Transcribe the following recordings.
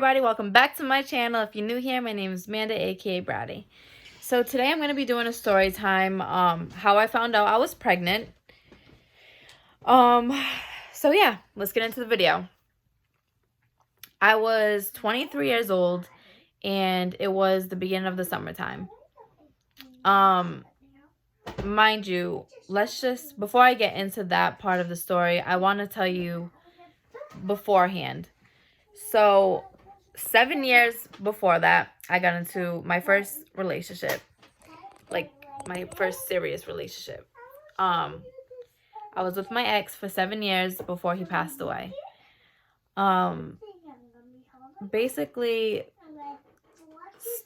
everybody, welcome back to my channel. If you're new here, my name is Amanda, aka Brady. So today I'm going to be doing a story time, how I found out I was pregnant. So yeah, let's get into the video. I was 23 years old and it was the beginning of the summertime. Mind you, before I get into that part of the story, I want to tell you beforehand. So 7 years before that, I got into my first relationship, like my first serious relationship. I was with my ex for 7 years before he passed away. Basically,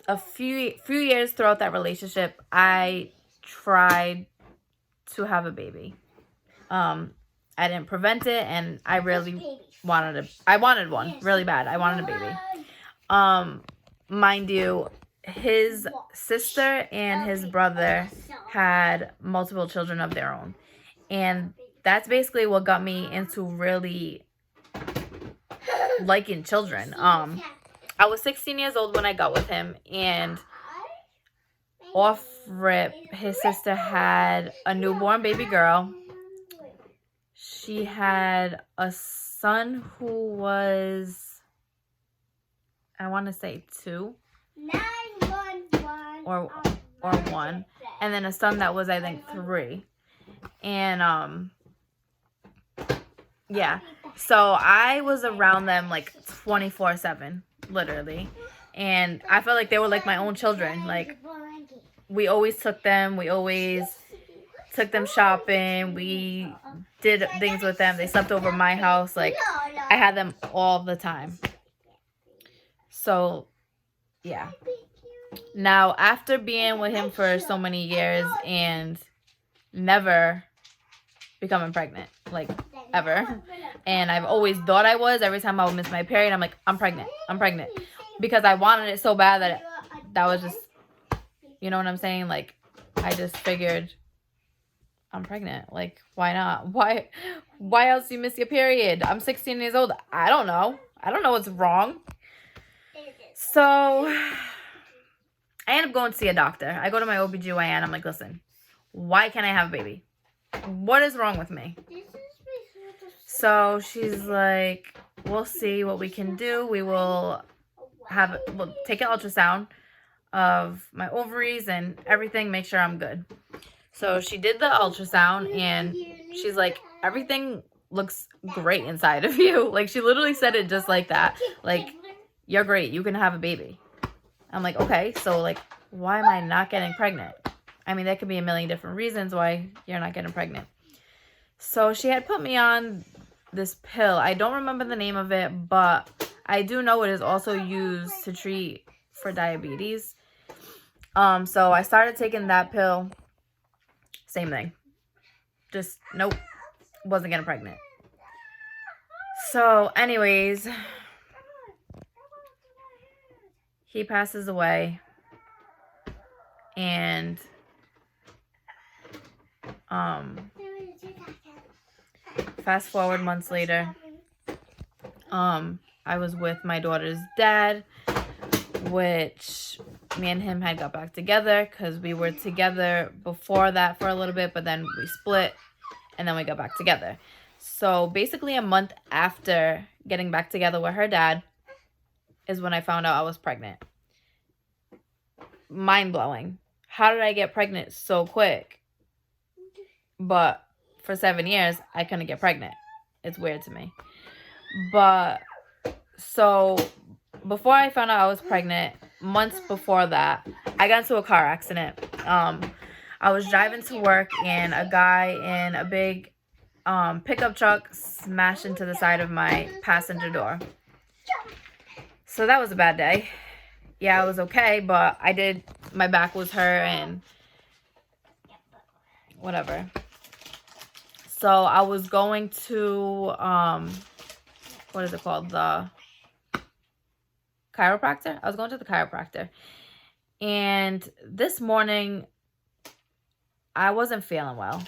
a few years throughout that relationship, I tried to have a baby. I didn't prevent it, and I really I wanted one really bad. I wanted a baby. Mind you, his sister and his brother had multiple children of their own. And that's basically what got me into really liking children. I was 16 years old when I got with him, and off rip, his sister had a newborn baby girl. She had a son who was, I want to say 2 or 1, and then a son that was, I think, 3. And yeah, so I was around them like 24/7, literally, and I felt like they were like my own children. Like, we always took them, shopping, we did things with them, they slept over my house. Like, I had them all the time. So yeah, now after being with him for so many years and never becoming pregnant, like, ever, and I've always thought I was. Every time I would miss my period, I'm like, I'm pregnant, because I wanted it so bad that was just, you know what I'm saying? Like, I just figured, I'm pregnant. Like, why not? Why else do you miss your period? I'm 16 years old. I don't know what's wrong. So I end up going to see a doctor. I go to my OBGYN. I'm like, listen, why can't I have a baby? What is wrong with me? So she's like, we'll see what we can do. We'll take an ultrasound of my ovaries and everything, make sure I'm good. So she did the ultrasound, and she's like, everything looks great inside of you. Like, she literally said it just like that. Like, you're great, you can have a baby. I'm like, okay, so like, why am I not getting pregnant? I mean, there could be a million different reasons why you're not getting pregnant. So she had put me on this pill. I don't remember the name of it, but I do know it is also used to treat for diabetes. So I started taking that pill. Same thing. Just, nope, wasn't getting pregnant. So anyways, he passes away, and fast forward months later, I was with my daughter's dad, which me and him had got back together because we were together before that for a little bit, but then we split, and then we got back together. So basically a month after getting back together with her dad is when I found out I was pregnant. Mind-blowing. How did I get pregnant so quick? But for 7 years, I couldn't get pregnant. It's weird to me. But so before I found out I was pregnant, months before that, I got into a car accident. I was driving to work, and a guy in a big pickup truck smashed into the side of my passenger door. So that was a bad day. Yeah, I was okay, but my back was hurt and whatever. So I was going to, what is it called? The chiropractor? I was going to the chiropractor. And this morning, I wasn't feeling well.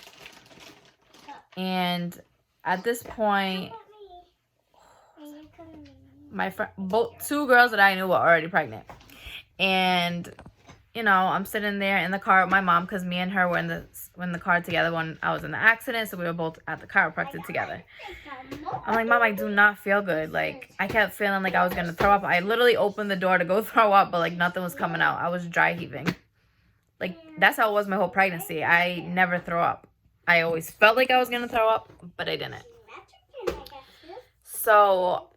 And at this point, both 2 girls that I knew were already pregnant. And, you know, I'm sitting there in the car with my mom because me and her were in the car together when I was in the accident. So we were both at the chiropractor together. I'm like, Mom, I do not feel good. Like, I kept feeling like I was going to throw up. I literally opened the door to go throw up, but, like, nothing was coming out. I was dry heaving. Like, that's how it was my whole pregnancy. I never throw up. I always felt like I was going to throw up, but I didn't. So,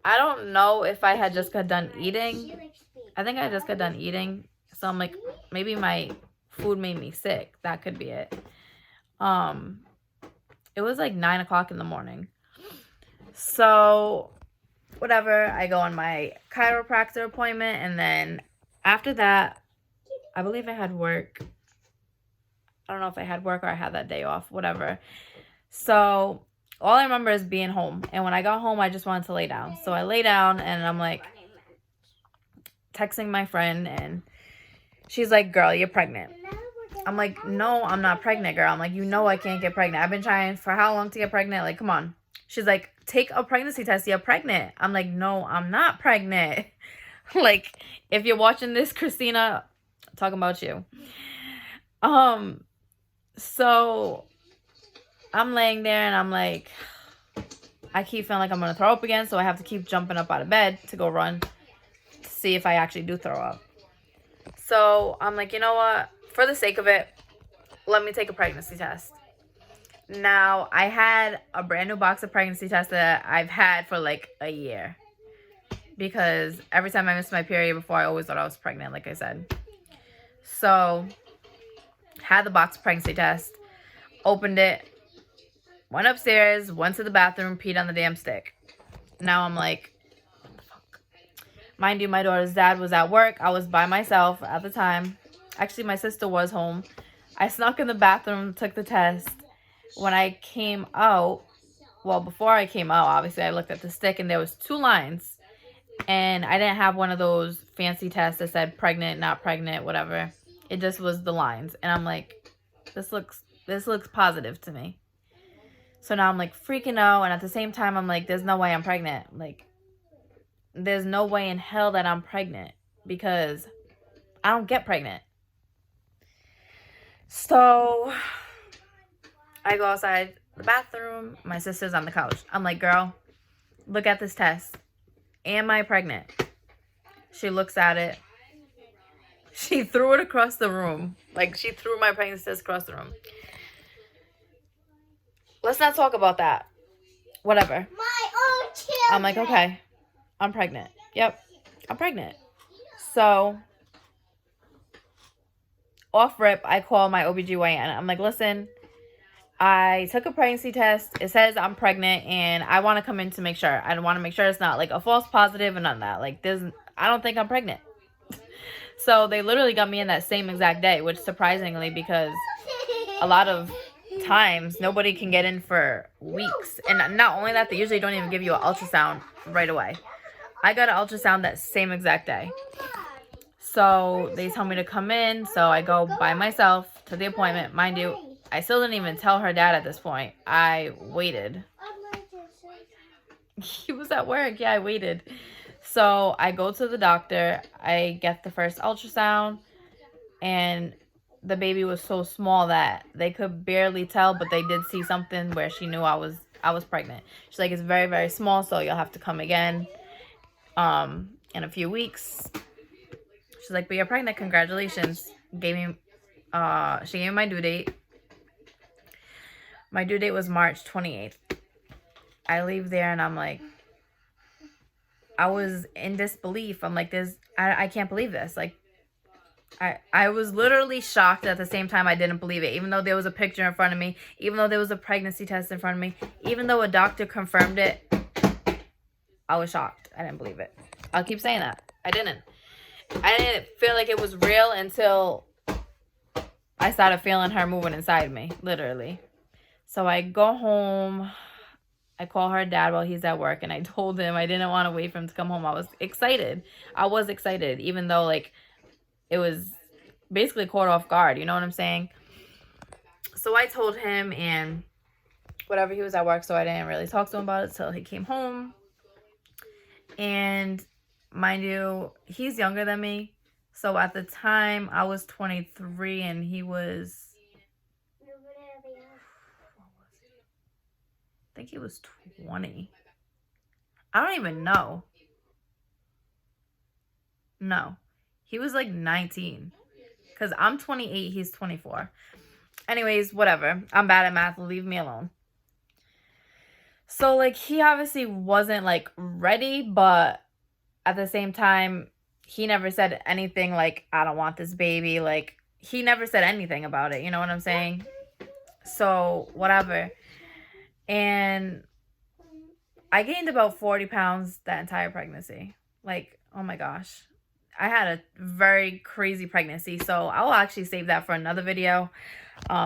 I don't know if I had just got done eating. I think I just got done eating. So, I'm like, maybe my food made me sick. That could be it. It was like 9 o'clock in the morning. So, whatever. I go on my chiropractor appointment. And then after that, I believe I had work. I don't know if I had work or I had that day off. Whatever. So, all I remember is being home. And when I got home, I just wanted to lay down. So, I lay down and I'm like texting my friend. And she's like, girl, you're pregnant. I'm like, no, I'm not pregnant, girl. I'm like, you know I can't get pregnant. I've been trying for how long to get pregnant? Like, come on. She's like, take a pregnancy test. You're pregnant. I'm like, no, I'm not pregnant. Like, if you're watching this, Christina, I'm talking about you. So I'm laying there and I'm like, I keep feeling like I'm going to throw up again. So I have to keep jumping up out of bed to go run to see if I actually do throw up. So I'm like, you know what? For the sake of it, let me take a pregnancy test. Now, I had a brand new box of pregnancy tests that I've had for like a year. Because every time I missed my period before, I always thought I was pregnant, like I said. So, had the box of pregnancy test, opened it, went upstairs, went to the bathroom, peed on the damn stick. Now I'm like, what the fuck? Mind you, my daughter's dad was at work. I was by myself at the time. Actually, my sister was home. I snuck in the bathroom, took the test. When I came out, well, before I came out, obviously, I looked at the stick and there was 2 lines. And I didn't have one of those fancy tests that said pregnant, not pregnant, whatever. It just was the lines. And I'm like, this looks positive to me. So now I'm like freaking out. And at the same time, I'm like, there's no way I'm pregnant. Like, there's no way in hell that I'm pregnant. Because I don't get pregnant. So I go outside the bathroom. My sister's on the couch. I'm like, girl, look at this test. Am I pregnant? She looks at it. She threw it across the room. Like, she threw my pregnancy test across the room. Let's not talk about that. Whatever. I'm like, okay, I'm pregnant. Yep, I'm pregnant. So, off rip, I call my OBGYN. I'm like, listen, I took a pregnancy test. It says I'm pregnant, and I want to come in to make sure. I want to make sure it's not like a false positive and none of that. Like, I don't think I'm pregnant. So they literally got me in that same exact day, which surprisingly, because a lot of times nobody can get in for weeks. And not only that, they usually don't even give you an ultrasound right away. I got an ultrasound that same exact day. So they tell me to come in. So I go by myself to the appointment. Mind you, I still didn't even tell her dad at this point. I waited. He was at work. Yeah, I waited. So I go to the doctor. I get the first ultrasound. And the baby was so small that they could barely tell. But they did see something where she knew I was pregnant. She's like, it's very, very small. So you'll have to come again in a few weeks. She's like, but you're pregnant. Congratulations. She gave me my due date. My due date was March 28th. I leave there and I'm like, I was in disbelief. I'm like, I can't believe this. Like, I was literally shocked. At the same time, I didn't believe it. Even though there was a picture in front of me, even though there was a pregnancy test in front of me, even though a doctor confirmed it, I was shocked. I didn't believe it. I'll keep saying that. I didn't feel like it was real until I started feeling her moving inside me, literally. So I go home. I call her dad while he's at work, and I told him I didn't want to wait for him to come home. I was excited. Even though, like, it was basically caught off guard. You know what I'm saying? So I told him, and whatever, he was at work, so I didn't really talk to him about it till he came home. And mind you, he's younger than me. So at the time, I was 23 and he was, I think he was 20. I don't even know. No, he was like 19. Because I'm 28, he's 24. Anyways, whatever. I'm bad at math. Leave me alone. So, like, he obviously wasn't, like, ready, but at the same time, he never said anything like, I don't want this baby. Like, he never said anything about it. You know what I'm saying? So, whatever. And I gained about 40 pounds that entire pregnancy. Like, oh my gosh. I had a very crazy pregnancy. So, I will actually save that for another video.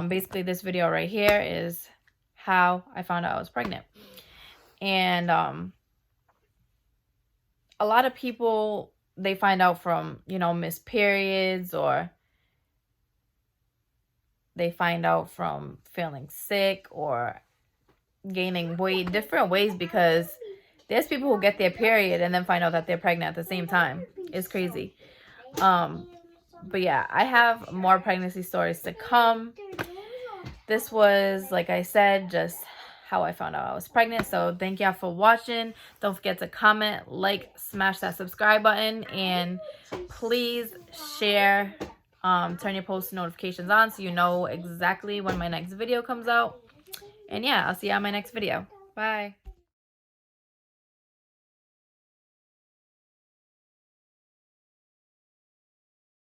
Basically, this video right here is how I found out I was pregnant. And a lot of people, they find out from, you know, missed periods, or they find out from feeling sick or gaining weight, different ways, because there's people who get their period and then find out that they're pregnant at the same time. It's crazy. But yeah, I have more pregnancy stories to come. This was, like I said, just how I found out I was pregnant. So thank y'all for watching. Don't forget to comment, like, smash that subscribe button, and please share. Turn your post notifications on so you know exactly when my next video comes out. And yeah, I'll see you on my next video. Bye.